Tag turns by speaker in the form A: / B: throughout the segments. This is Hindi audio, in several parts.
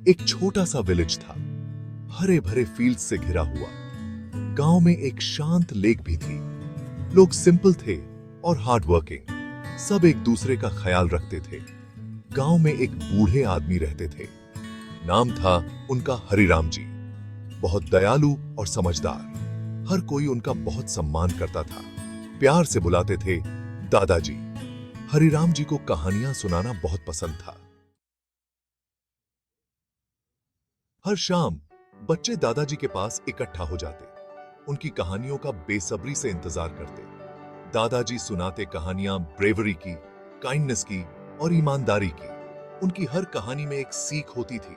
A: एक छोटा सा विलेज था, हरे भरे फील्ड से घिरा हुआ। गांव में एक शांत लेक भी थी। लोग सिंपल थे और हार्ड वर्किंग, सब एक दूसरे का ख्याल रखते थे। गांव में एक बूढ़े आदमी रहते थे। नाम था उनका हरिराम जी। बहुत दयालु और समझदार। हर कोई उनका बहुत सम्मान करता था। प्यार से बुलाते थे दादाजी। हरिराम जी को कहानियां सुनाना बहुत पसंद था। हर शाम बच्चे दादाजी के पास इकट्ठा हो जाते, उनकी कहानियों का बेसब्री से इंतजार करते। दादाजी सुनाते कहानियां ब्रेवरी की, काइंडनेस की और ईमानदारी की। उनकी हर कहानी में एक सीख होती थी।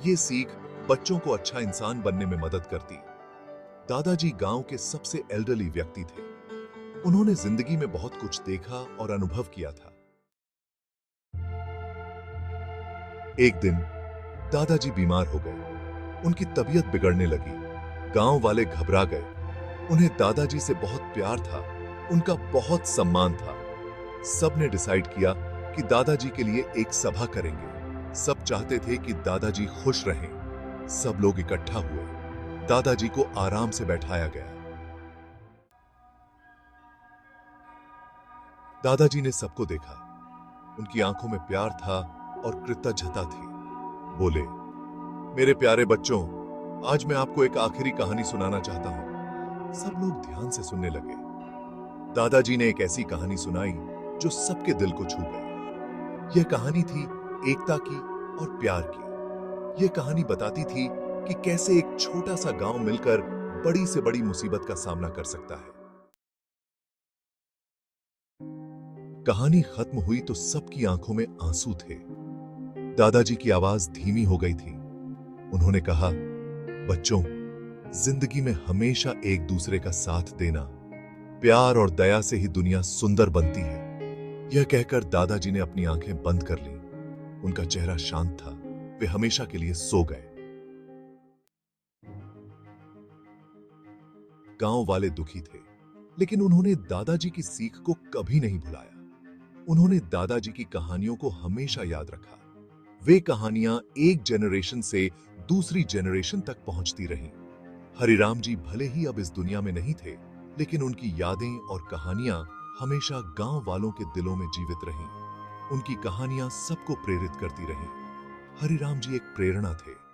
A: ये सीख बच्चों को अच्छा इंसान बनने में मदद करती। दादाजी गांव के सबसे एल्डरली व्यक्ति थे। उन्होंने जिंदगी में बहुत कुछ देखा और अनुभव किया था। एक दिन दादाजी बीमार हो गए। उनकी तबीयत बिगड़ने लगी। गांव वाले घबरा गए। उन्हें दादाजी से बहुत प्यार था, उनका बहुत सम्मान था। सबने डिसाइड किया कि दादाजी के लिए एक सभा करेंगे। सब चाहते थे कि दादाजी खुश रहें। सब लोग इकट्ठा हुए। दादाजी को आराम से बैठाया गया। दादाजी ने सबको देखा। उनकी आंखों में प्यार था और कृतज्ञता थी। बोले, मेरे प्यारे बच्चों, आज मैं आपको एक आखिरी कहानी सुनाना चाहता हूं। सब लोग ध्यान से सुनने लगे। दादाजी ने एक ऐसी कहानी सुनाई जो सबके दिल को छू गई। यह कहानी थी एकता की और प्यार की। यह कहानी बताती थी कि कैसे एक छोटा सा गांव मिलकर बड़ी से बड़ी मुसीबत का सामना कर सकता है। कहानी खत्म हुई तो सबकी आंखों में आंसू थे। दादाजी की आवाज धीमी हो गई थी। उन्होंने कहा, बच्चों, जिंदगी में हमेशा एक दूसरे का साथ देना, प्यार और दया से ही दुनिया सुंदर बनती है। यह कहकर दादाजी ने अपनी आंखें बंद कर ली। उनका चेहरा शांत था। वे हमेशा के लिए सो गए। गांव वाले दुखी थे, लेकिन उन्होंने दादाजी की सीख को कभी नहीं भुलाया। उन्होंने दादाजी की कहानियों को हमेशा याद रखा। वे कहानियां एक जनरेशन से दूसरी जनरेशन तक पहुंचती रहीं। हरिराम जी भले ही अब इस दुनिया में नहीं थे, लेकिन उनकी यादें और कहानियां हमेशा गांव वालों के दिलों में जीवित रहीं। उनकी कहानियां सबको प्रेरित करती रहीं। हरिराम जी एक प्रेरणा थे।